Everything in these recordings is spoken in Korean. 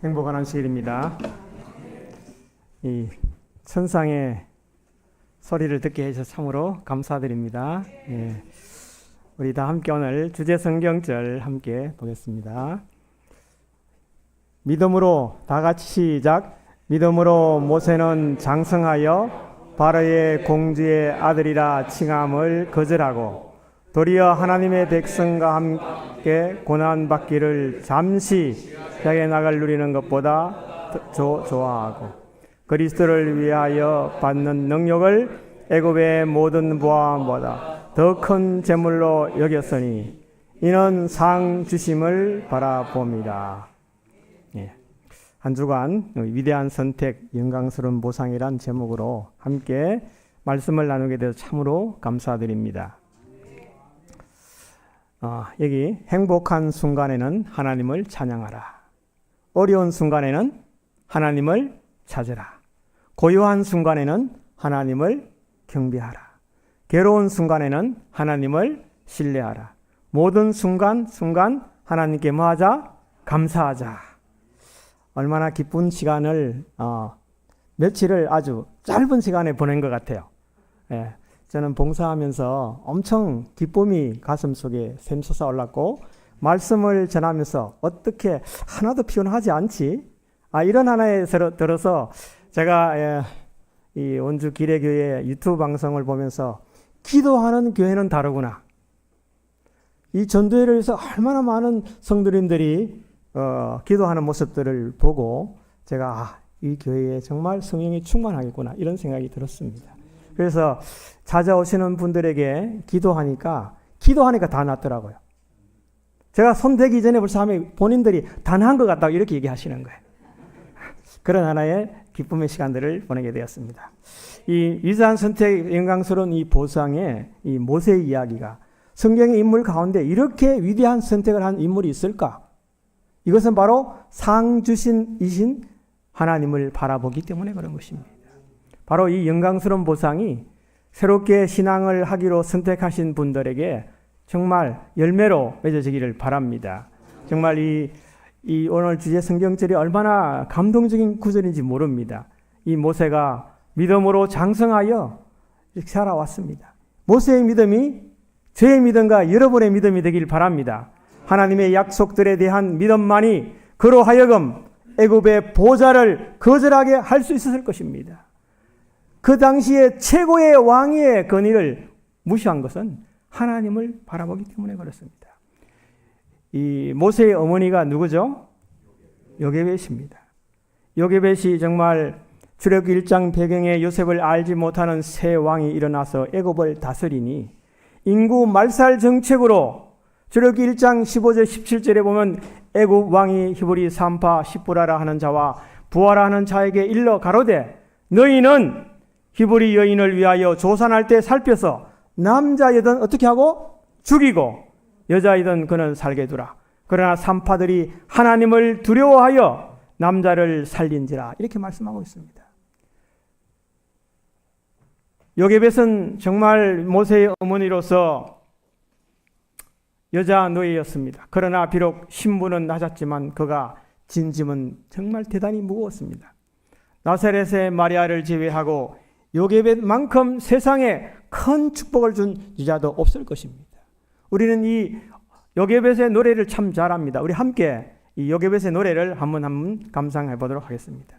행복한 안식일입니다. 이 천상의 소리를 듣게 해주셔서 참으로 감사드립니다. 예. 우리 다 함께 오늘 주제 성경절 함께 보겠습니다. 믿음으로 다 같이 시작. 믿음으로 모세는 장성하여 바로의 공주의 아들이라 칭함을 거절하고 도리어 하나님의 백성과 함께 고난받기를 잠시 벽에 나갈 누리는 것보다 좋아하고 그리스도를 위하여 받는 능력을 애굽의 모든 보암보다 더 큰 재물로 여겼으니 이는 상 주심을 바라봅니다. 예. 한 주간 위대한 선택, 영광스러운 보상이란 제목으로 함께 말씀을 나누게 되어서 참으로 감사드립니다. 여기 행복한 순간에는 하나님을 찬양하라. 어려운 순간에는 하나님을 찾으라. 고요한 순간에는 하나님을 경배하라. 괴로운 순간에는 하나님을 신뢰하라. 모든 순간 하나님께 뭐하자? 감사하자. 얼마나 기쁜 시간을 며칠을 아주 짧은 시간에 보낸 것 같아요. 예, 저는 봉사하면서 엄청 기쁨이 가슴속에 샘솟아 올랐고 말씀을 전하면서 어떻게 하나도 피곤하지 않지? 이런 하나에 들어서 제가 이 원주 기례교회 유튜브 방송을 보면서 기도하는 교회는 다르구나. 이 전도회를 위해서 얼마나 많은 성도님들이 기도하는 모습들을 보고 제가 이 교회에 정말 성령이 충만하겠구나 이런 생각이 들었습니다. 그래서 찾아오시는 분들에게 기도하니까 다 낫더라고요. 제가 손대기 전에 벌써 하면 본인들이 다 나은 것 같다고 이렇게 얘기하시는 거예요. 그런 하나의 기쁨의 시간들을 보내게 되었습니다. 이 위대한 선택, 영광스러운 이 보상의 이 모세의 이야기가 성경의 인물 가운데 이렇게 위대한 선택을 한 인물이 있을까? 이것은 바로 상주신이신 하나님을 바라보기 때문에 그런 것입니다. 바로 이 영광스러운 보상이 새롭게 신앙을 하기로 선택하신 분들에게 정말 열매로 맺어지기를 바랍니다. 정말 이 오늘 주제 성경절이 얼마나 감동적인 구절인지 모릅니다. 이 모세가 믿음으로 장성하여 이렇게 살아왔습니다. 모세의 믿음이 저의 믿음과 여러분의 믿음이 되길 바랍니다. 하나님의 약속들에 대한 믿음만이 그로 하여금 애굽의 보좌를 거절하게 할 수 있었을 것입니다. 그 당시에 최고의 왕의 건의를 무시한 것은 하나님을 바라보기 때문에 그렇습니다. 이 모세의 어머니가 누구죠? 요게벳입니다. 요게벳이 정말 출애굽기 1장 배경에 요셉을 알지 못하는 새 왕이 일어나서 애굽을 다스리니 인구 말살 정책으로 출애굽기 1장 15절 17절에 보면 애굽 왕이 히브리 산파 시브라라 하는 자와 부하라 하는 자에게 일러 가로되 너희는 히브리 여인을 위하여 조산할 때 살펴서 남자이든 어떻게 하고 죽이고 여자이든 그는 살게 두라. 그러나 산파들이 하나님을 두려워하여 남자를 살린지라 이렇게 말씀하고 있습니다. 요게벳은 정말 모세의 어머니로서 여자 노예였습니다. 그러나 비록 신분은 낮았지만 그가 진 짐은 정말 대단히 무거웠습니다. 나사렛의 마리아를 제외하고 요게벳만큼 세상에 큰 축복을 준 여자도 없을 것입니다. 우리는 이 요게벳의 노래를 참 잘합니다. 우리 함께 이 요게벳의 노래를 한번 감상해 보도록 하겠습니다.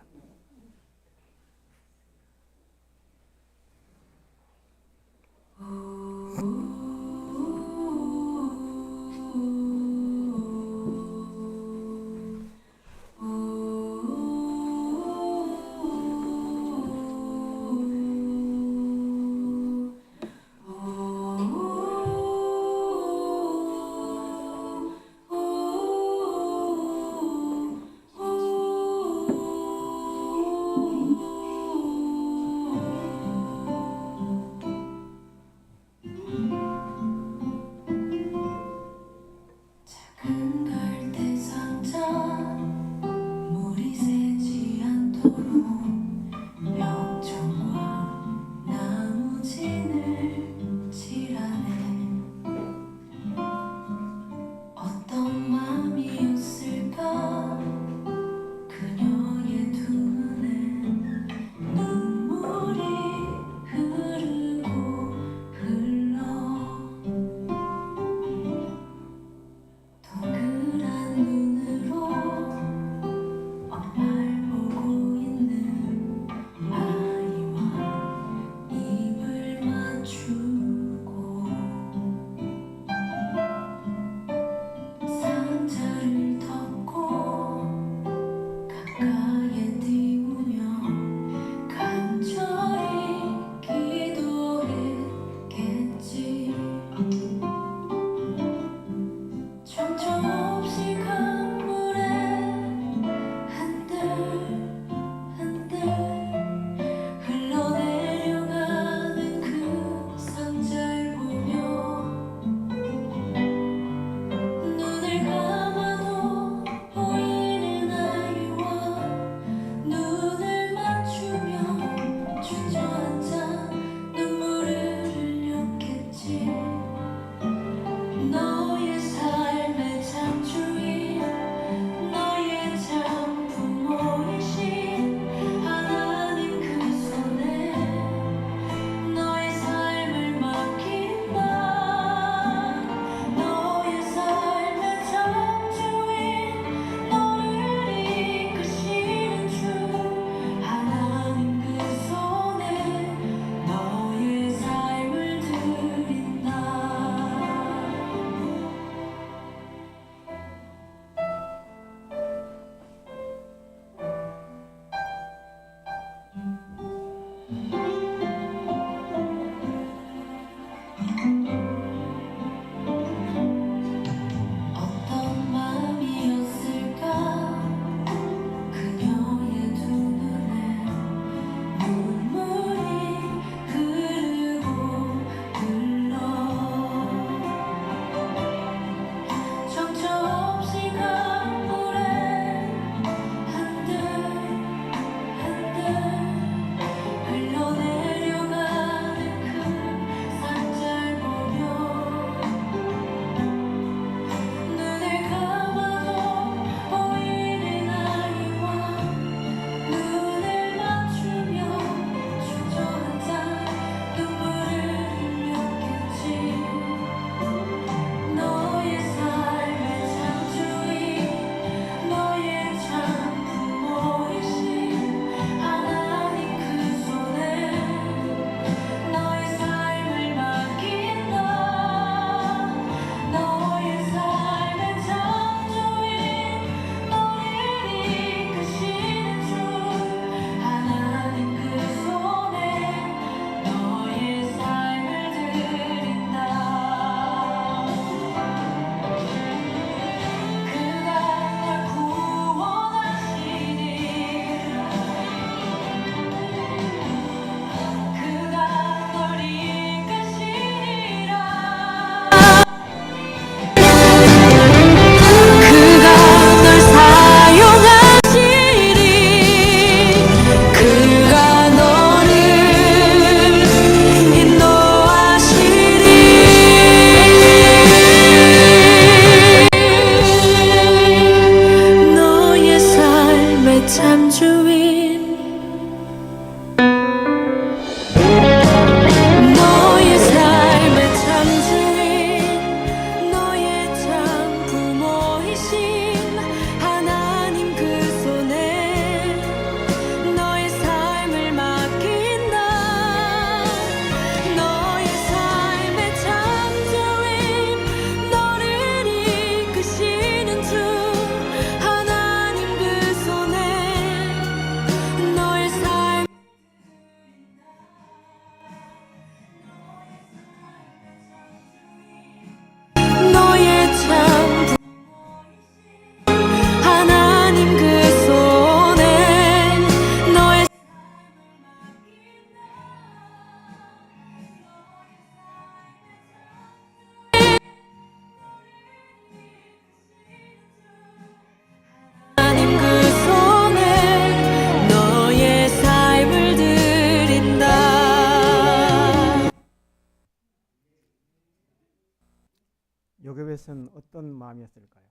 요셉에서는 어떤 마음이었을까요?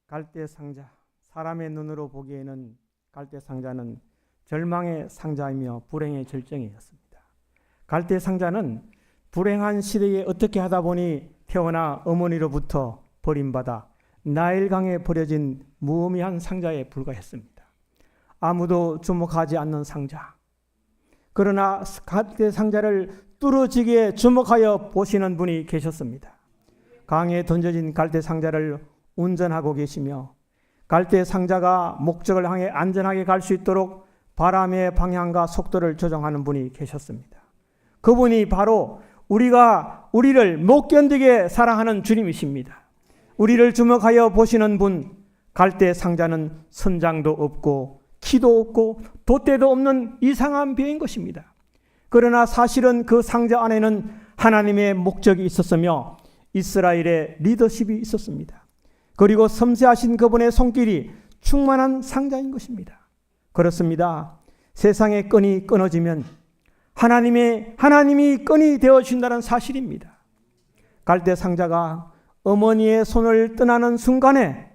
갈대 상자, 사람의 눈으로 보기에는 갈대 상자는 절망의 상자이며 불행의 절정이었습니다. 갈대 상자는 불행한 시대에 어떻게 하다 보니 태어나 어머니로부터 버림받아 나일강에 버려진 무의미한 상자에 불과했습니다. 아무도 주목하지 않는 상자. 그러나 갈대 상자를 뚫어지게 주목하여 보시는 분이 계셨습니다. 강에 던져진 갈대 상자를 운전하고 계시며 갈대 상자가 목적을 향해 안전하게 갈 수 있도록 바람의 방향과 속도를 조정하는 분이 계셨습니다. 그분이 바로 우리를 못 견디게 사랑하는 주님이십니다. 우리를 주목하여 보시는 분, 갈대 상자는 선장도 없고 키도 없고 돛대도 없는 이상한 배인 것입니다. 그러나 사실은 그 상자 안에는 하나님의 목적이 있었으며 이스라엘의 리더십이 있었습니다. 그리고 섬세하신 그분의 손길이 충만한 상자인 것입니다. 그렇습니다. 세상의 끈이 끊어지면 하나님이 끈이 되어준다는 사실입니다. 갈대 상자가 어머니의 손을 떠나는 순간에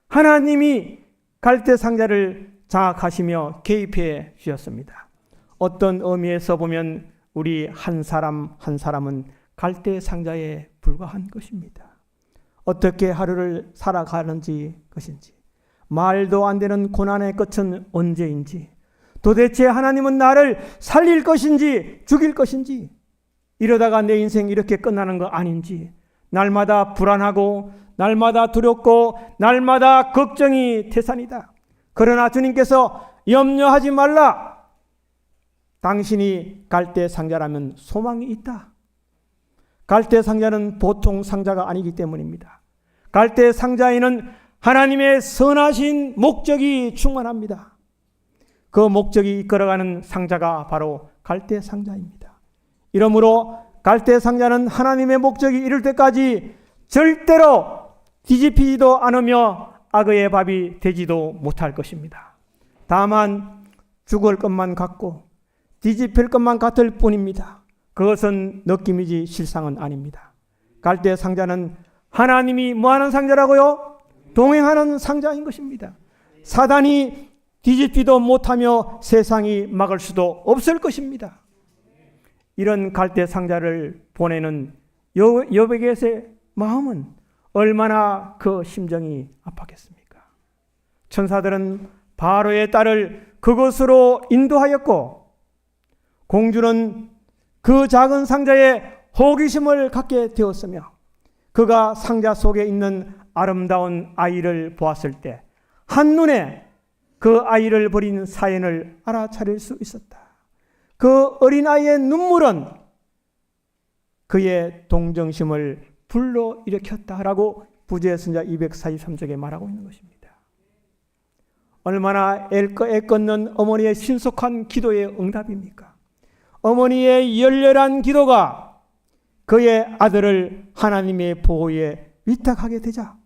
하나님이 갈대 상자를 장악하시며 개입해 주셨습니다. 어떤 의미에서 보면 우리 한 사람 한 사람은 갈대 상자에 불과한 것입니다. 어떻게 하루를 살아가는지 것인지, 말도 안 되는 고난의 끝은 언제인지, 도대체 하나님은 나를 살릴 것인지 죽일 것인지, 이러다가 내 인생 이렇게 끝나는 거 아닌지, 날마다 불안하고 날마다 두렵고 날마다 걱정이 태산이다. 그러나 주님께서 염려하지 말라. 당신이 갈대 상자라면 소망이 있다. 갈대 상자는 보통 상자가 아니기 때문입니다. 갈대 상자에는 하나님의 선하신 목적이 충만합니다. 그 목적이 이끌어가는 상자가 바로 갈대 상자입니다. 이러므로 갈대 상자는 하나님의 목적이 이룰 때까지 절대로 뒤집히지도 않으며 악의 밥이 되지도 못할 것입니다. 다만 죽을 것만 같고 뒤집힐 것만 같을 뿐입니다. 그것은 느낌이지 실상은 아닙니다. 갈대 상자는 하나님이 뭐하는 상자라고요? 동행하는 상자인 것입니다. 사단이 뒤집지도 못하며 세상이 막을 수도 없을 것입니다. 이런 갈대 상자를 보내는 여백의 마음은 얼마나 그 심정이 아팠겠습니까? 천사들은 바로의 딸을 그곳으로 인도하였고 공주는 그 작은 상자에 호기심을 갖게 되었으며 그가 상자 속에 있는 아름다운 아이를 보았을 때 한눈에 그 아이를 버린 사연을 알아차릴 수 있었다. 그 어린아이의 눈물은 그의 동정심을 불러일으켰다라고 부재 선자 243쪽에 말하고 있는 것입니다. 얼마나 애끓는 어머니의 신속한 기도의 응답입니까? 어머니의 열렬한 기도가 그의 아들을 하나님의 보호에 위탁하게 되자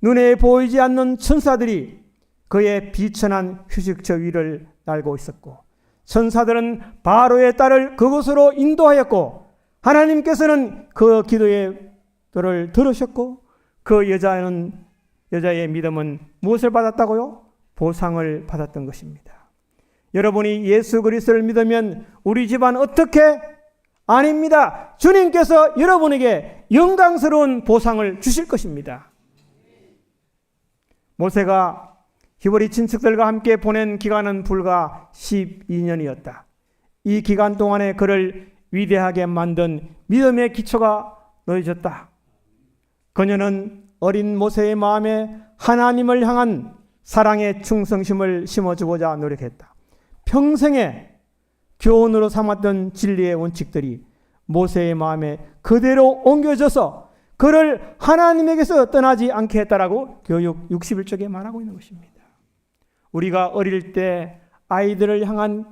눈에 보이지 않는 천사들이 그의 비천한 휴식처 위를 날고 있었고 천사들은 바로의 딸을 그곳으로 인도하였고 하나님께서는 그 기도를 들으셨고 그 여자의 믿음은 무엇을 받았다고요? 보상을 받았던 것입니다. 여러분이 예수 그리스도를 믿으면 우리 집안 어떻게? 아닙니다. 주님께서 여러분에게 영광스러운 보상을 주실 것입니다. 모세가 히브리 친척들과 함께 보낸 기간은 불과 12년이었다. 이 기간 동안에 그를 위대하게 만든 믿음의 기초가 놓여졌다. 그녀는 어린 모세의 마음에 하나님을 향한 사랑의 충성심을 심어주고자 노력했다. 평생에 교훈으로 삼았던 진리의 원칙들이 모세의 마음에 그대로 옮겨져서 그를 하나님에게서 떠나지 않게 했다라고 교육 61쪽에 말하고 있는 것입니다. 우리가 어릴 때 아이들을 향한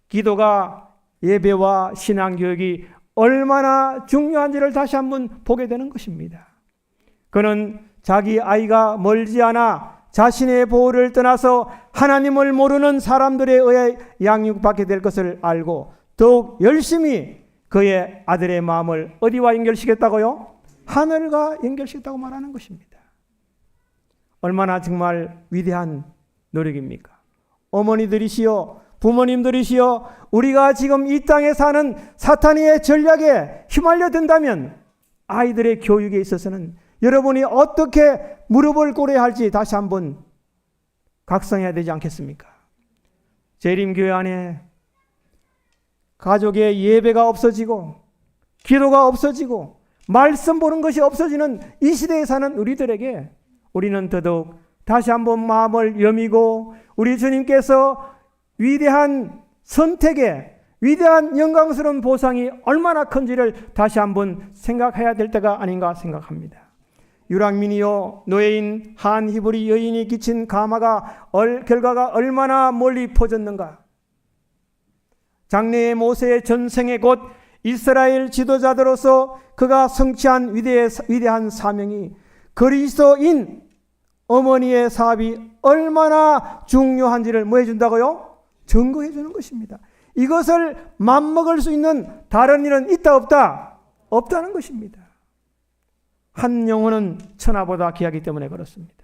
기도가 예배와 신앙교육이 얼마나 중요한지를 다시 한번 보게 되는 것입니다. 그는 자기 아이가 멀지 않아 자신의 보호를 떠나서 하나님을 모르는 사람들에 의해 양육받게 될 것을 알고 더욱 열심히 그의 아들의 마음을 어디와 연결시켰다고요? 하늘과 연결시켰다고 말하는 것입니다. 얼마나 정말 위대한 노력입니까? 어머니들이시여, 부모님들이시여, 우리가 지금 이 땅에 사는 사탄의 전략에 휘말려 든다면 아이들의 교육에 있어서는 여러분이 어떻게 무릎을 꿇어야 할지 다시 한번 각성해야 되지 않겠습니까? 재림교회 안에 가족의 예배가 없어지고 기도가 없어지고 말씀 보는 것이 없어지는 이 시대에 사는 우리들에게 우리는 더더욱 다시 한번 마음을 여미고 우리 주님께서 위대한 선택에 위대한 영광스러운 보상이 얼마나 큰지를 다시 한번 생각해야 될 때가 아닌가 생각합니다. 유랑민이요 노예인 한 히브리 여인이 끼친 가마가 결과가 얼마나 멀리 퍼졌는가. 장래의 모세의 전생에 곧 이스라엘 지도자들로서 그가 성취한 위대한 사명이 그리스도인 어머니의 사업이 얼마나 중요한지를 뭐 해준다고요? 증거해 주는 것입니다. 이것을 맘먹을 수 있는 다른 일은 있다 없다? 없다는 것입니다. 한 영혼은 천하보다 귀하기 때문에 그렇습니다.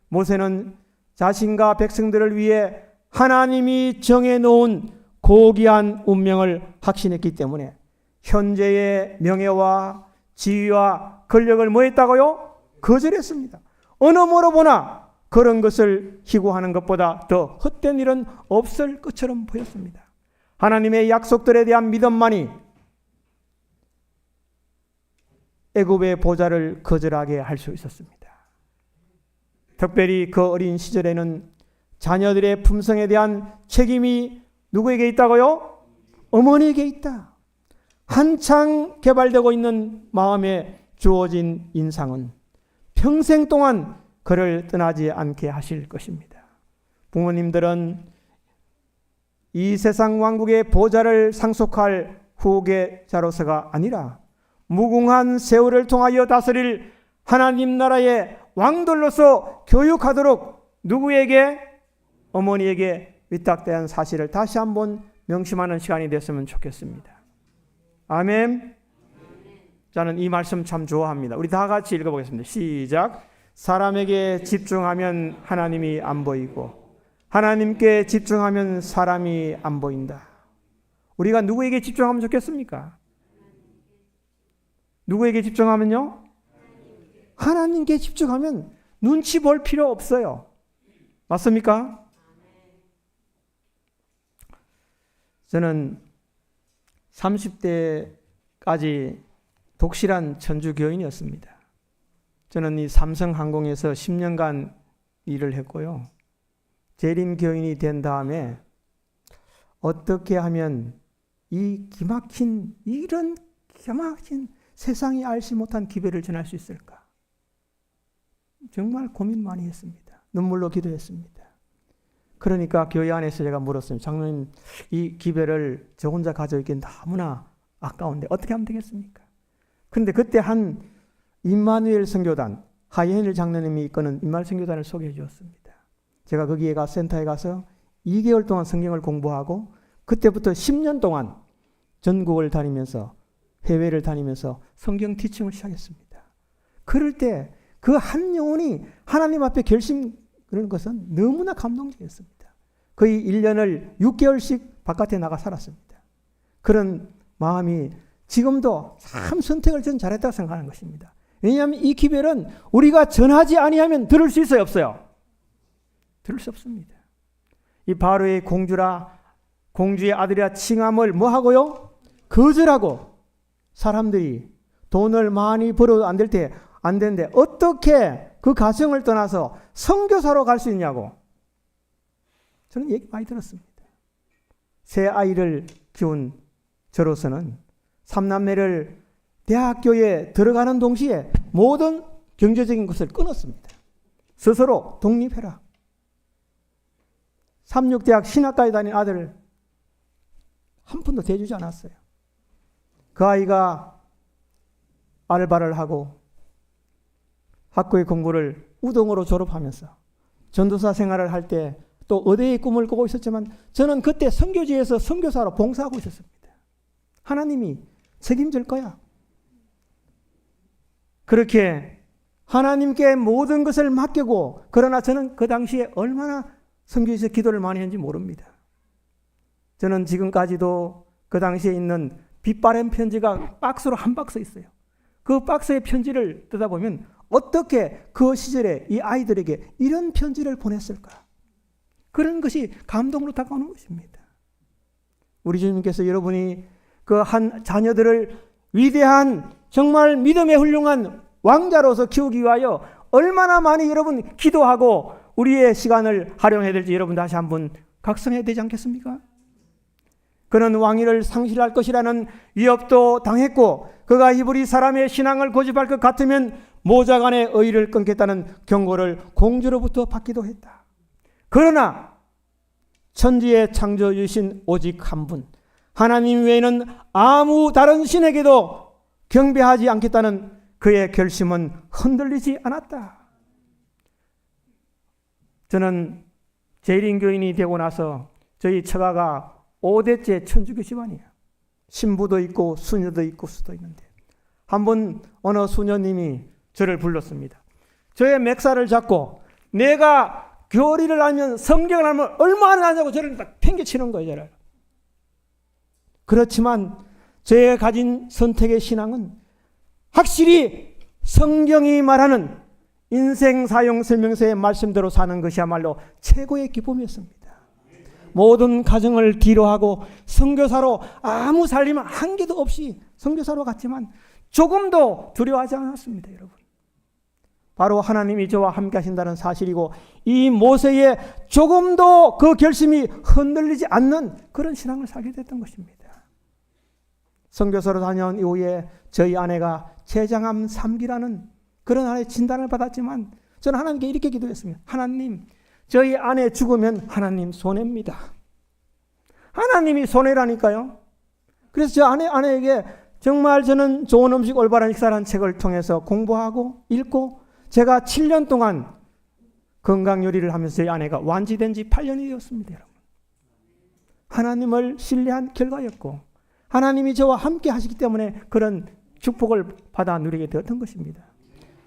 모세는 자신과 백성들을 위해 하나님이 정해놓은 고귀한 운명을 확신했기 때문에 현재의 명예와 지위와 권력을 뭐 했다고요? 거절했습니다. 어느 뭐로 보나 그런 것을 희구하는 것보다 더 헛된 일은 없을 것처럼 보였습니다. 하나님의 약속들에 대한 믿음만이 애굽의 보좌를 거절하게 할 수 있었습니다. 특별히 그 어린 시절에는 자녀들의 품성에 대한 책임이 누구에게 있다고요? 어머니에게 있다. 한창 개발되고 있는 마음에 주어진 인상은 평생 동안 그를 떠나지 않게 하실 것입니다. 부모님들은 이 세상 왕국의 보좌를 상속할 후계자로서가 아니라 무궁한 세월을 통하여 다스릴 하나님 나라의 왕들로서 교육하도록 누구에게? 어머니에게 위탁된 사실을 다시 한번 명심하는 시간이 됐으면 좋겠습니다. 아멘. 저는 이 말씀 참 좋아합니다. 우리 다 같이 읽어보겠습니다. 시작. 사람에게 집중하면 하나님이 안 보이고 하나님께 집중하면 사람이 안 보인다. 우리가 누구에게 집중하면 좋겠습니까? 누구에게 집중하면요? 하나님께 집중하면 눈치 볼 필요 없어요. 맞습니까? 저는 30대까지 독실한 천주 교인이었습니다. 저는 이 삼성항공에서 10년간 일을 했고요. 재림 교인이 된 다음에 어떻게 하면 이런 기막힌 세상이 알지 못한 기별을 전할 수 있을까? 정말 고민 많이 했습니다. 눈물로 기도했습니다. 그러니까 교회 안에서 제가 물었습니다. 장로님, 이 기별을 저 혼자 가지고 있기엔 너무나 아까운데 어떻게 하면 되겠습니까? 그런데 그때 한 임마누엘 선교단, 하이헨일 장로님이 이끄는 임마누엘 선교단을 소개해 주었습니다. 제가 거기에 센터에 가서 2개월 동안 성경을 공부하고 그때부터 10년 동안 전국을 다니면서 해외를 다니면서 성경 티칭을 시작했습니다. 그럴 때 그 한 영혼이 하나님 앞에 결심 그런 것은 너무나 감동적이었습니다. 거의 1년을 6개월씩 바깥에 나가 살았습니다. 그런 마음이 지금도 참 선택을 전 잘했다고 생각하는 것입니다. 왜냐하면 이 기별은 우리가 전하지 아니하면 들을 수 있어요, 없어요? 들을 수 없습니다. 이 바로의 공주의 아들이라 칭함을 뭐 하고요? 거절하고 사람들이 돈을 많이 벌어도 안 되는데 어떻게 그 가정을 떠나서 선교사로 갈 수 있냐고 저는 얘기 많이 들었습니다. 새 아이를 키운 저로서는 3남매를 대학교에 들어가는 동시에 모든 경제적인 것을 끊었습니다. 스스로 독립해라. 36대학 신학과에 다닌 아들을 한 푼도 대주지 않았어요. 그 아이가 알바를 하고 학교의 공부를 우동으로 졸업하면서 전도사 생활을 할 때 또 의대의 꿈을 꾸고 있었지만 저는 그때 선교지에서 선교사로 봉사하고 있었습니다. 하나님이 책임질 거야. 그렇게 하나님께 모든 것을 맡기고, 그러나 저는 그 당시에 얼마나 성교에서 기도를 많이 했는지 모릅니다. 저는 지금까지도 그 당시에 있는 빛바랜 편지가 박스로 한 박스 있어요. 그 박스의 편지를 뜯어보면 어떻게 그 시절에 이 아이들에게 이런 편지를 보냈을까? 그런 것이 감동으로 다가오는 것입니다. 우리 주님께서 여러분이 그 한 자녀들을 위대한 정말 믿음에 훌륭한 왕자로서 키우기 위하여 얼마나 많이 여러분 기도하고 우리의 시간을 활용해야 될지 여러분 다시 한번 각성해야 되지 않겠습니까? 그는 왕위를 상실할 것이라는 위협도 당했고, 그가 히브리 사람의 신앙을 고집할 것 같으면 모자간의 의의를 끊겠다는 경고를 공주로부터 받기도 했다. 그러나 천지의 창조주신 오직 한 분, 하나님 외에는 아무 다른 신에게도 경배하지 않겠다는 그의 결심은 흔들리지 않았다. 저는 재림교인이 되고 나서 저희 처가가 5대째 천주교 집안이에요. 신부도 있고 수녀도 있고 수도 있는데, 한번 어느 수녀님이 저를 불렀습니다. 저의 맥살을 잡고 내가 교리를 알면 성경을 알면 얼마나 하냐고 저를 딱 팽개치는 거예요. 저를. 그렇지만 제가 가진 선택의 신앙은 확실히 성경이 말하는 인생 사용 설명서의 말씀대로 사는 것이야말로 최고의 기쁨이었습니다. 모든 가정을 뒤로하고 선교사로 아무 살림 한 개도 없이 선교사로 갔지만 조금도 두려워하지 않았습니다. 여러분, 바로 하나님이 저와 함께 하신다는 사실이고, 이 모세의 조금도 그 결심이 흔들리지 않는 그런 신앙을 살게 됐던 것입니다. 선교사로 다녀온 이후에 저희 아내가 췌장암 3기라는 그런 하나의 진단을 받았지만, 저는 하나님께 이렇게 기도했습니다. 하나님, 저희 아내 죽으면 하나님 손해입니다. 하나님이 손해라니까요. 그래서 저 아내에게 정말 저는 좋은 음식 올바른 식사라는 책을 통해서 공부하고 읽고, 제가 7년 동안 건강 요리를 하면서 저희 아내가 완치된 지 8년이 되었습니다. 여러분, 하나님을 신뢰한 결과였고, 하나님이 저와 함께 하시기 때문에 그런 축복을 받아 누리게 되었던 것입니다.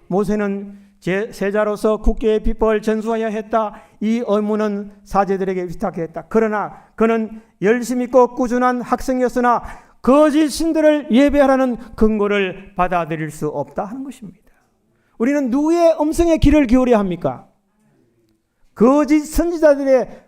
모세는 제자로서 국교의 비법을 전수하여야 했다. 이 의무는 사제들에게 위탁했다. 그러나 그는 열심 있고 꾸준한 학생이었으나 거짓 신들을 예배하라는 근거를 받아들일 수 없다 하는 것입니다. 우리는 누구의 음성에 귀를 기울여야 합니까? 거짓 선지자들의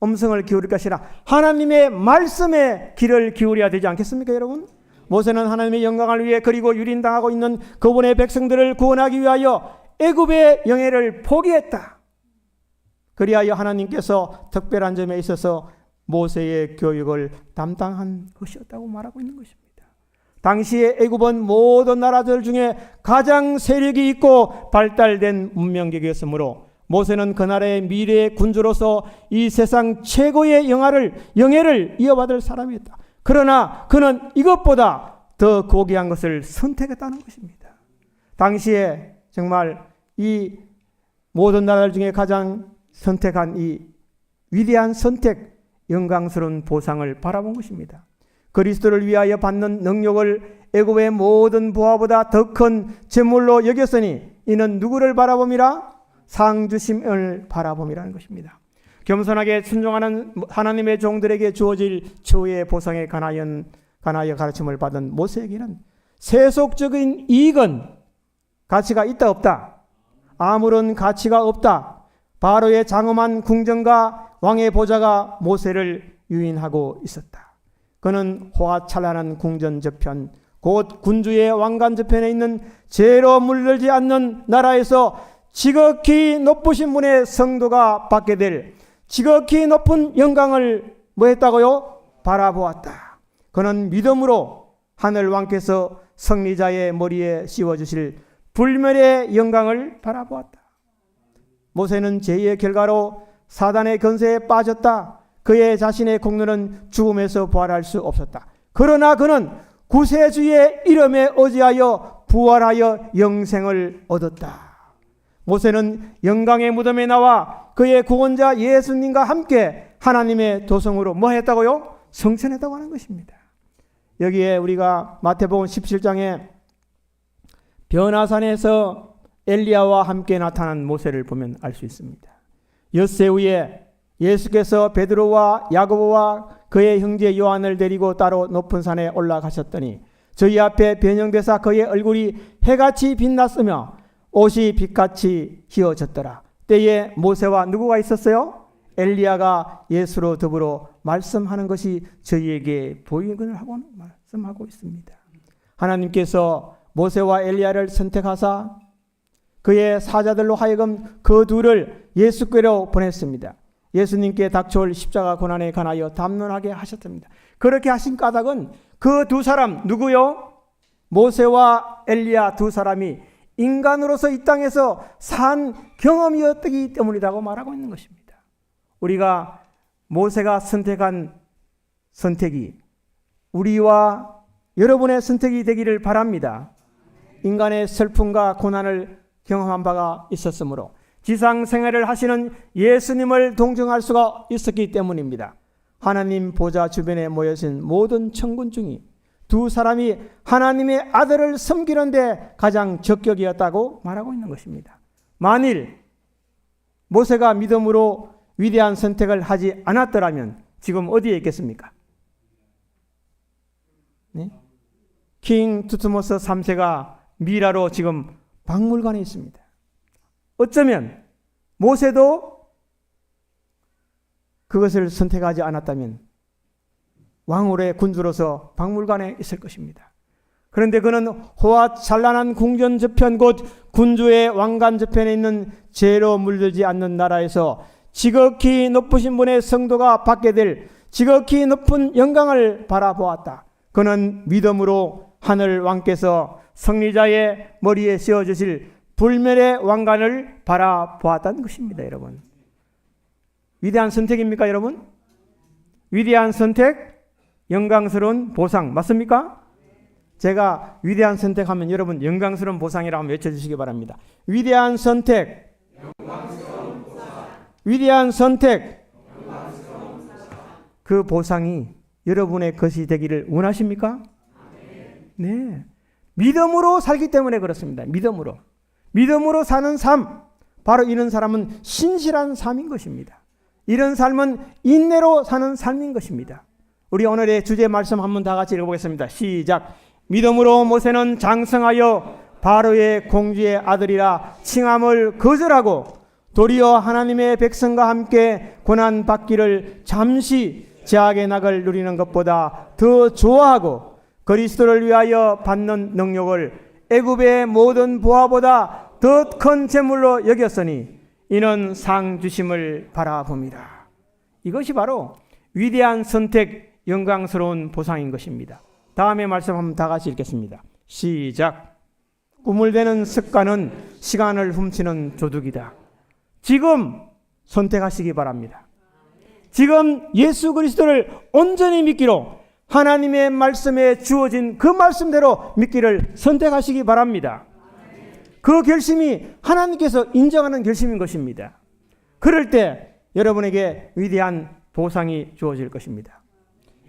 음성을 기울일 것이 아니라 하나님의 말씀에 귀를 기울여야 되지 않겠습니까, 여러분? 모세는 하나님의 영광을 위해 그리고 유린당하고 있는 그분의 백성들을 구원하기 위하여 애굽의 영예를 포기했다. 그리하여 하나님께서 특별한 점에 있어서 모세의 교육을 담당한 것이었다고 말하고 있는 것입니다. 당시의 애굽은 모든 나라들 중에 가장 세력이 있고 발달된 문명국이었으므로 모세는 그 나라의 미래의 군주로서 이 세상 최고의 영예를 이어받을 사람이었다. 그러나 그는 이것보다 더 고귀한 것을 선택했다는 것입니다. 당시에 정말 이 모든 나라들 중에 가장 선택한 이 위대한 선택, 영광스러운 보상을 바라본 것입니다. 그리스도를 위하여 받는 능력을 애굽의 모든 부하보다 더 큰 재물로 여겼으니 이는 누구를 바라봄이라? 상주심을 바라봄이라는 것입니다. 겸손하게 순종하는 하나님의 종들에게 주어질 최후의 보상에 관하여 가르침을 받은 모세에게는 세속적인 이익은 가치가 있다 없다? 아무런 가치가 없다. 바로의 장엄한 궁정과 왕의 보좌가 모세를 유인하고 있었다. 그는 호화찬란한 궁전 저편, 곧 군주의 왕관 저편에 있는 죄로 물들지 않는 나라에서 지극히 높으신 분의 성도가 받게 될 지극히 높은 영광을 뭐 했다고요? 바라보았다. 그는 믿음으로 하늘 왕께서 승리자의 머리에 씌워주실 불멸의 영광을 바라보았다. 모세는 죄의 결과로 사단의 권세에 빠졌다. 그의 자신의 공로는 죽음에서 부활할 수 없었다. 그러나 그는 구세주의 이름에 의지하여 부활하여 영생을 얻었다. 모세는 영광의 무덤에 나와 그의 구원자 예수님과 함께 하나님의 도성으로 뭐 했다고요? 성천했다고 하는 것입니다. 여기에 우리가 마태복음 17장에 변화산에서 엘리야와 함께 나타난 모세를 보면 알 수 있습니다. 엿새 후에 예수께서 베드로와 야고보와 그의 형제 요한을 데리고 따로 높은 산에 올라가셨더니 저희 앞에 변형되사 그의 얼굴이 해같이 빛났으며 옷이 빛같이 휘어졌더라. 때에 모세와 누구가 있었어요? 엘리야가 예수로 더불어 말씀하는 것이 저희에게 보이는 하고 말씀하고 있습니다. 하나님께서 모세와 엘리야를 선택하사 그의 사자들로 하여금 그 둘을 예수께로 보냈습니다. 예수님께 닥쳐올 십자가 고난에 관하여 담론하게 하셨습니다. 그렇게 하신 까닭은 그 두 사람 누구요? 모세와 엘리야 두 사람이 인간으로서 이 땅에서 산 경험이었기 때문이라고 말하고 있는 것입니다. 우리가 모세가 선택한 선택이 우리와 여러분의 선택이 되기를 바랍니다. 인간의 슬픔과 고난을 경험한 바가 있었으므로 지상 생애를 하시는 예수님을 동정할 수가 있었기 때문입니다. 하나님 보좌 주변에 모여진 모든 천군 중에 두 사람이 하나님의 아들을 섬기는데 가장 적격이었다고 말하고 있는 것입니다. 만일 모세가 믿음으로 위대한 선택을 하지 않았더라면 지금 어디에 있겠습니까? 네? 킹 투트모스 3세가 미라로 지금 박물관에 있습니다. 어쩌면 모세도 그것을 선택하지 않았다면 왕홀의 군주로서 박물관에 있을 것입니다. 그런데 그는 호화 찬란한 궁전 저편 곧 군주의 왕관 저편에 있는 죄로 물들지 않는 나라에서 지극히 높으신 분의 성도가 받게 될 지극히 높은 영광을 바라보았다. 그는 믿음으로 하늘 왕께서 승리자의 머리에 씌워주실 불멸의 왕관을 바라보았다는 것입니다. 여러분, 위대한 선택입니까? 여러분, 위대한 선택, 영광스러운 보상 맞습니까? 제가 위대한 선택하면 여러분 영광스러운 보상이라고 외쳐주시기 바랍니다. 위대한 선택, 영광스러운 보상. 위대한 선택, 영광스러운 보상. 그 보상이 여러분의 것이 되기를 원하십니까? 네, 믿음으로 살기 때문에 그렇습니다. 믿음으로 사는 삶, 바로 이런 사람은 신실한 삶인 것입니다. 이런 삶은 인내로 사는 삶인 것입니다. 우리 오늘의 주제 말씀 한번 다 같이 읽어보겠습니다. 시작. 믿음으로 모세는 장성하여 바로의 공주의 아들이라 칭함을 거절하고 도리어 하나님의 백성과 함께 고난 받기를 잠시 제약의 낙을 누리는 것보다 더 좋아하고 그리스도를 위하여 받는 능력을 애굽의 모든 보화보다 더 큰 재물로 여겼으니 이는 상 주심을 바라봅니다. 이것이 바로 위대한 선택, 영광스러운 보상인 것입니다. 다음에 말씀 한번 다 같이 읽겠습니다. 시작. 꿈을 대는 습관은 시간을 훔치는 도둑이다. 지금 선택하시기 바랍니다. 지금 예수 그리스도를 온전히 믿기로 하나님의 말씀에 주어진 그 말씀대로 믿기를 선택하시기 바랍니다. 그 결심이 하나님께서 인정하는 결심인 것입니다. 그럴 때 여러분에게 위대한 보상이 주어질 것입니다.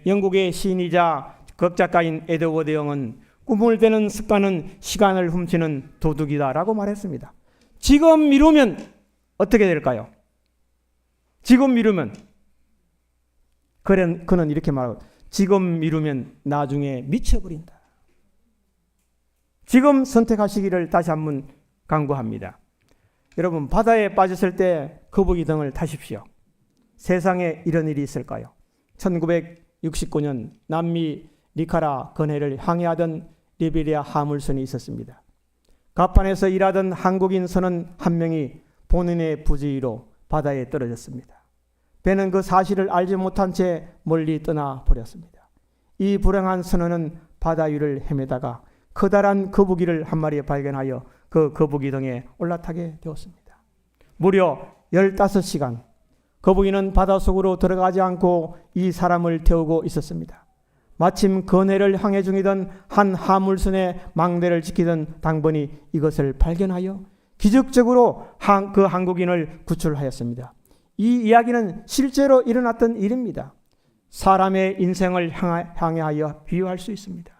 영국의 시인이자 극작가인 에드워드 영은 꿈을 대는 습관은 시간을 훔치는 도둑이다라고 말했습니다. 지금 미루면 어떻게 될까요? 지금 미루면 그는 이렇게 말하고 지금 미루면 나중에 미쳐버린다. 지금 선택하시기를 다시 한번 강구합니다. 여러분, 바다에 빠졌을 때 거북이 등을 타십시오. 세상에 이런 일이 있을까요? 1969년 남미 니카라 건해를 항해하던 리베리아 화물선이 있었습니다. 갑판에서 일하던 한국인 선원 한 명이 본인의 부주의로 바다에 떨어졌습니다. 배는 그 사실을 알지 못한 채 멀리 떠나 버렸습니다. 이 불행한 선원은 바다 위를 헤매다가 커다란 거북이를 한 마리 발견하여 그 거북이 등에 올라타게 되었습니다. 무려 15시간 거북이는 바닷속으로 들어가지 않고 이 사람을 태우고 있었습니다. 마침 건해를 항해 중이던 한 화물선의 망대를 지키던 당번이 이것을 발견하여 기적적으로 그 한국인을 구출하였습니다. 이 이야기는 실제로 일어났던 일입니다. 사람의 인생을 향하여 비유할 수 있습니다.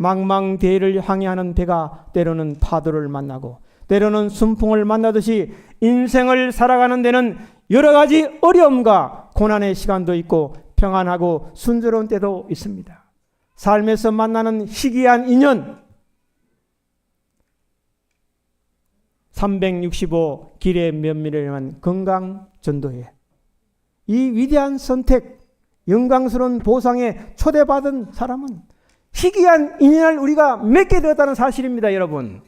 망망대해를 항해하는 배가 때로는 파도를 만나고 때로는 순풍을 만나듯이 인생을 살아가는 데는 여러 가지 어려움과 고난의 시간도 있고 평안하고 순조로운 때도 있습니다. 삶에서 만나는 희귀한 인연, 365 길의 면밀한 건강 전도회, 이 위대한 선택, 영광스러운 보상에 초대받은 사람은 희귀한 인연을 우리가 맺게 되었다는 사실입니다, 여러분.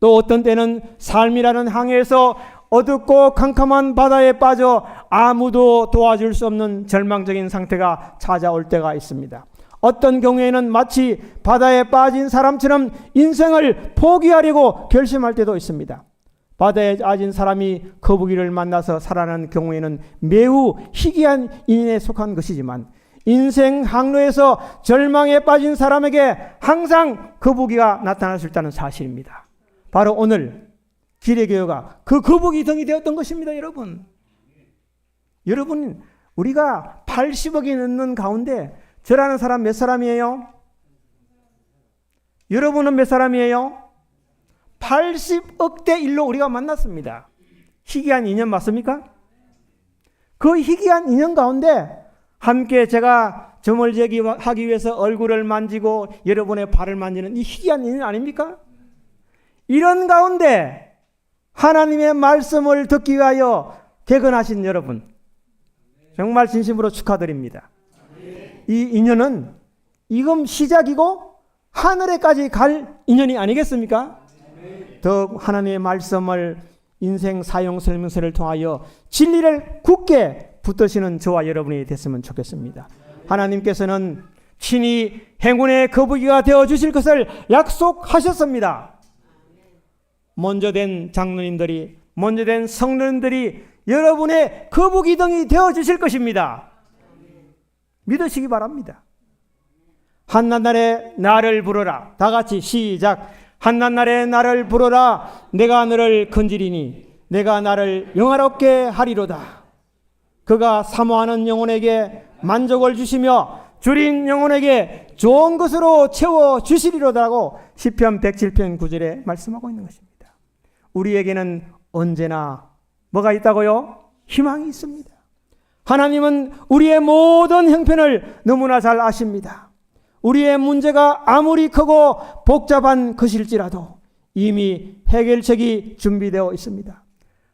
또 어떤 때는 삶이라는 항해에서 어둡고 캄캄한 바다에 빠져 아무도 도와줄 수 없는 절망적인 상태가 찾아올 때가 있습니다. 어떤 경우에는 마치 바다에 빠진 사람처럼 인생을 포기하려고 결심할 때도 있습니다. 바다에 빠진 사람이 거북이를 만나서 살아나는 경우에는 매우 희귀한 인연에 속한 것이지만 인생 항로에서 절망에 빠진 사람에게 항상 거북이가 나타날 수 있다는 사실입니다. 바로 오늘 기레교회가 그 거북이 등이 되었던 것입니다, 여러분. 여러분, 우리가 80억이 넘는 가운데 저라는 사람 몇 사람이에요? 여러분은 몇 사람이에요? 80억대 1로 우리가 만났습니다. 희귀한 인연 맞습니까? 그 희귀한 인연 가운데 함께 제가 저물제기하기 위해서 얼굴을 만지고 여러분의 발을 만지는 이 희귀한 인연 아닙니까? 이런 가운데 하나님의 말씀을 듣기 위하여 개근하신 여러분, 정말 진심으로 축하드립니다. 이 인연은 이금 시작이고 하늘에까지 갈 인연이 아니겠습니까? 더욱 하나님의 말씀을 인생 사용 설명서를 통하여 진리를 굳게 붙드시는 저와 여러분이 됐으면 좋겠습니다. 하나님께서는 친히 행운의 거북이가 되어주실 것을 약속하셨습니다. 먼저 된 장로님들이, 먼저 된 성도님들이 여러분의 거북이 등이 되어주실 것입니다. 믿으시기 바랍니다. 한낱날에 나를 부르라. 다 같이 시작. 한낱날에 나를 부르라. 내가 너를 건지리니 내가 나를 영화롭게 하리로다. 그가 사모하는 영혼에게 만족을 주시며 줄인 영혼에게 좋은 것으로 채워주시리로다라고 시편 107편 9절에 말씀하고 있는 것입니다. 우리에게는 언제나 뭐가 있다고요? 희망이 있습니다. 하나님은 우리의 모든 형편을 너무나 잘 아십니다. 우리의 문제가 아무리 크고 복잡한 것일지라도 이미 해결책이 준비되어 있습니다.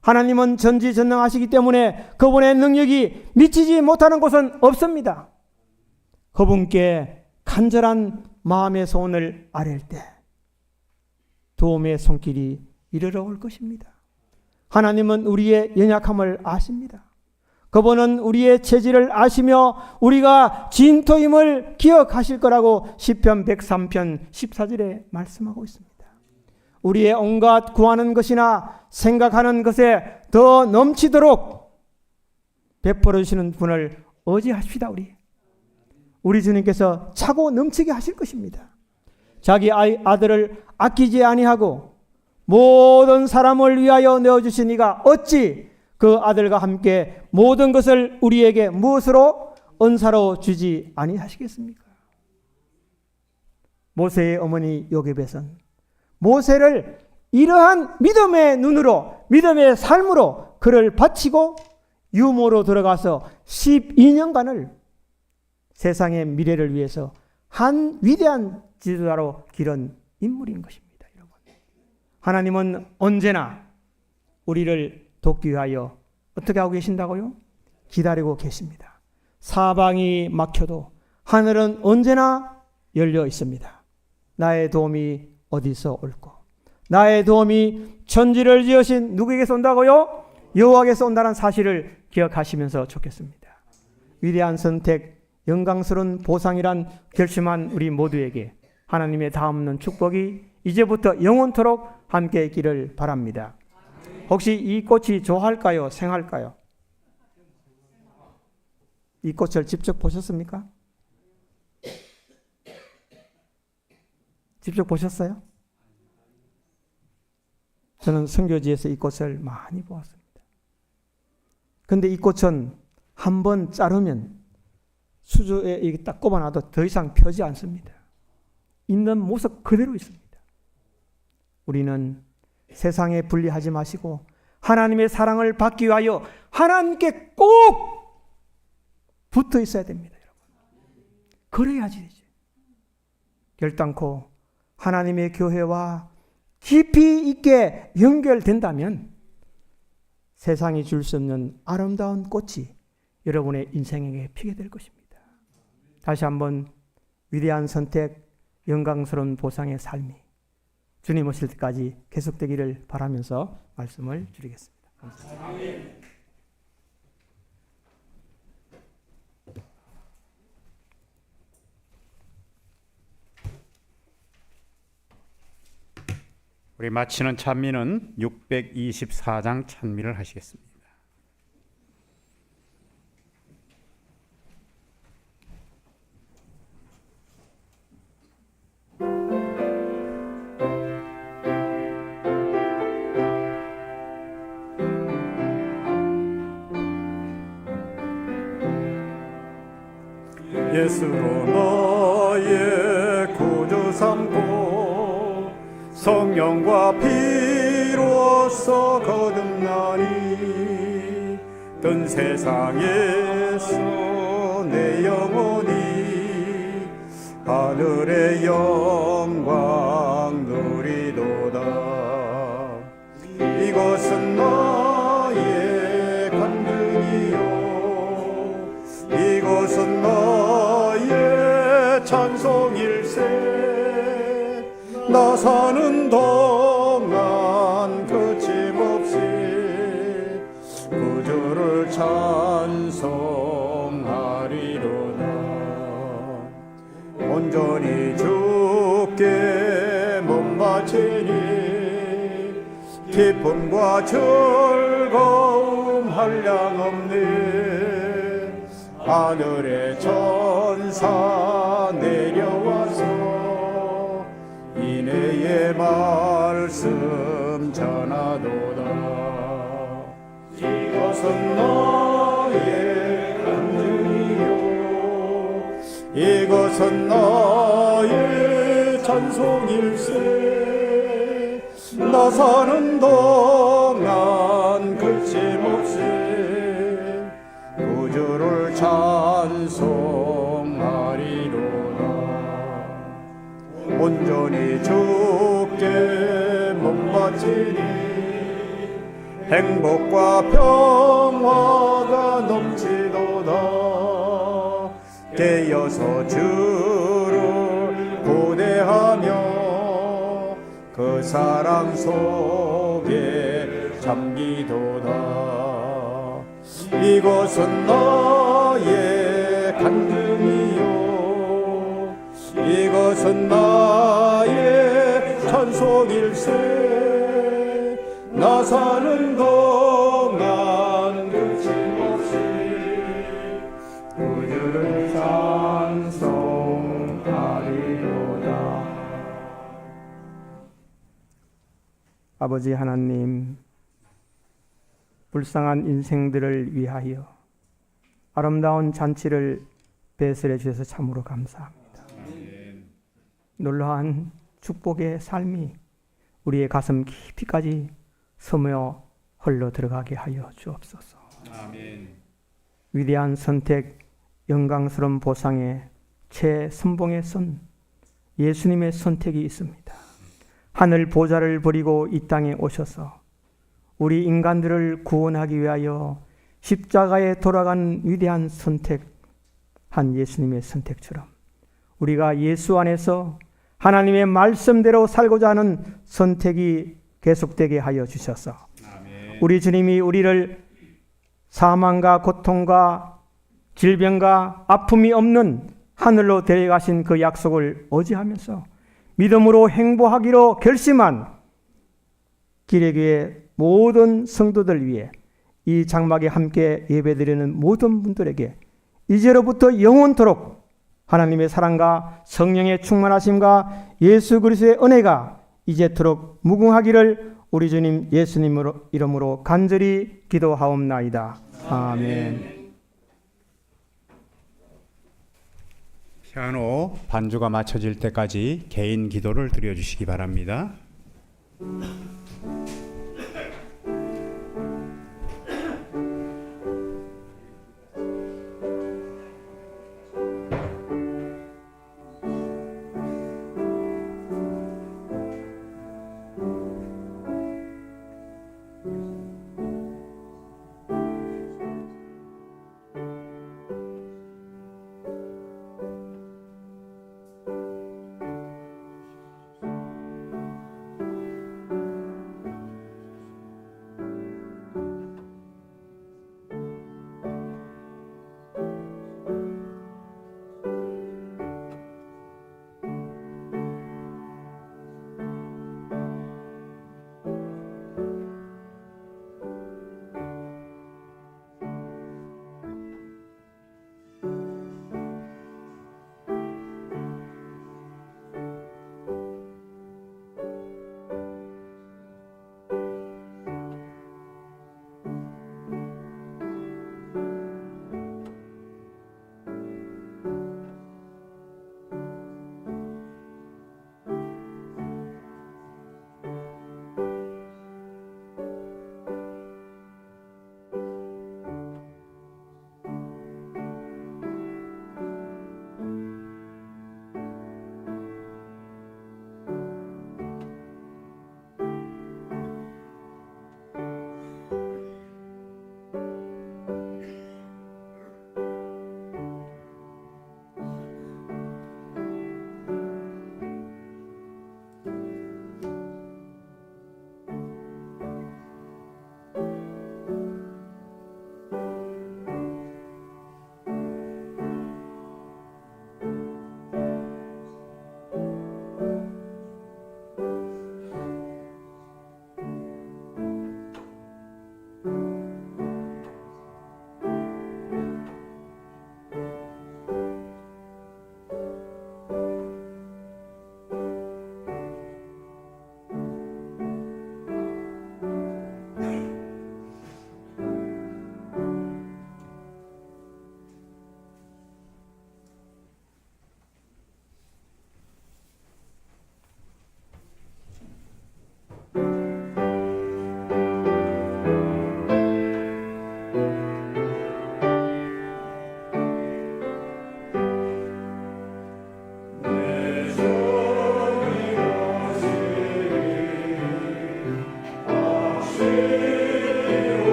하나님은 전지전능하시기 때문에 그분의 능력이 미치지 못하는 곳은 없습니다. 그분께 간절한 마음의 소원을 아뢰일 때 도움의 손길이 이르러 올 것입니다. 하나님은 우리의 연약함을 아십니다. 그분은 우리의 체질을 아시며 우리가 진토임을 기억하실 거라고 시편 103편 14절에 말씀하고 있습니다. 우리의 온갖 구하는 것이나 생각하는 것에 더 넘치도록 베풀어 주시는 분을 의지하십시다. 우리 주님께서 차고 넘치게 하실 것입니다. 자기 아들을 아끼지 아니하고 모든 사람을 위하여 내어주신 이가 어찌 그 아들과 함께 모든 것을 우리에게 무엇으로 은사로 주지 아니하시겠습니까? 모세의 어머니 요게벳은 모세를 이러한 믿음의 눈으로, 믿음의 삶으로 그를 바치고 유모로 들어가서 12년간을 세상의 미래를 위해서 한 위대한 지도자로 기른 인물인 것입니다. 여러분, 하나님은 언제나 우리를 돕기 위하여 어떻게 하고 계신다고요? 기다리고 계십니다. 사방이 막혀도 하늘은 언제나 열려 있습니다. 나의 도움이 어디서 올고, 나의 도움이 천지를 지으신 누구에게서 온다고요? 여호와께서 온다는 사실을 기억하시면서 좋겠습니다. 위대한 선택, 영광스러운 보상이란 결심한 우리 모두에게 하나님의 다없는 축복이 이제부터 영원토록 함께 있기를 바랍니다. 혹시 이 꽃이 좋아할까요? 생할까요? 이 꽃을 직접 보셨습니까? 직접 보셨어요? 저는 선교지에서 이 꽃을 많이 보았습니다. 그런데 이 꽃은 한번 자르면 수조에 딱 꼽아놔도 더 이상 펴지 않습니다. 있는 모습 그대로 있습니다. 우리는 세상에 분리하지 마시고 하나님의 사랑을 받기 위하여 하나님께 꼭 붙어 있어야 됩니다. 여러분. 그래야지 되죠. 결단코 하나님의 교회와 깊이 있게 연결된다면 세상이 줄 수 없는 아름다운 꽃이 여러분의 인생에게 피게 될 것입니다. 다시 한번 위대한 선택, 영광스러운 보상의 삶이 주님 오실 때까지 계속되기를 바라면서 말씀을 드리겠습니다. 감사합니다. 우리 마치는 찬미는 624장 찬미를 하시겠습니다. 예수로 너의 구주 삼고 성령과 피로써 거듭나니 뜬 세상에서 내 영혼이 하늘의 영광 누리도다. 이것은 너의 간증이요 이것은 너의 찬송일세. 나 사는 동안 거침없이 구주를 찬송하리로다. 온전히 주께 몸 바치니 기쁨과 즐거움 한량없네. 하늘의 천사 내려와서 인애의 말씀 전하도다. 이것은 너의 간증이요 이것은 너의 찬송일세. 나 사는 동안 거침없이 구주를 찬송하리로다. 온전히 주께 몸 바치니 행복과 평화가 넘치도다. 깨어서 주를 고대하며 그 사랑 속에 잠기도다. 이것은 너의 간증이요 이것은 나의 찬송일세. 나 사는 동안 거침없이 구주를 찬송하리로다. 아버지 하나님, 불쌍한 인생들을 위하여 아름다운 잔치를 배설해 주셔서 참으로 감사합니다. 놀라운 축복의 삶이 우리의 가슴 깊이까지 스며 흘러 들어가게 하여 주옵소서. 아멘. 위대한 선택, 영광스러운 보상에 최선봉에 선 예수님의 선택이 있습니다. 하늘 보좌를 버리고 이 땅에 오셔서 우리 인간들을 구원하기 위하여 십자가에 돌아간 위대한 선택한 예수님의 선택처럼 우리가 예수 안에서 하나님의 말씀대로 살고자 하는 선택이 계속되게 하여 주셔서 아멘. 우리 주님이 우리를 사망과 고통과 질병과 아픔이 없는 하늘로 데려가신 그 약속을 의지하면서 믿음으로 행보하기로 결심한 기레교의 모든 성도들 위해 이 장막에 함께 예배드리는 모든 분들에게 이제로부터 영원토록 하나님의 사랑과 성령의 충만하심과 예수 그리스도의 은혜가 이제토록 무궁하기를 우리 주님 예수님 이름으로 간절히 기도하옵나이다. 아멘. 피아노 반주가 마쳐질 때까지 개인 기도를 드려주시기 바랍니다.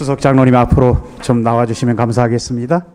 수석 장로님 앞으로 좀 나와주시면 감사하겠습니다.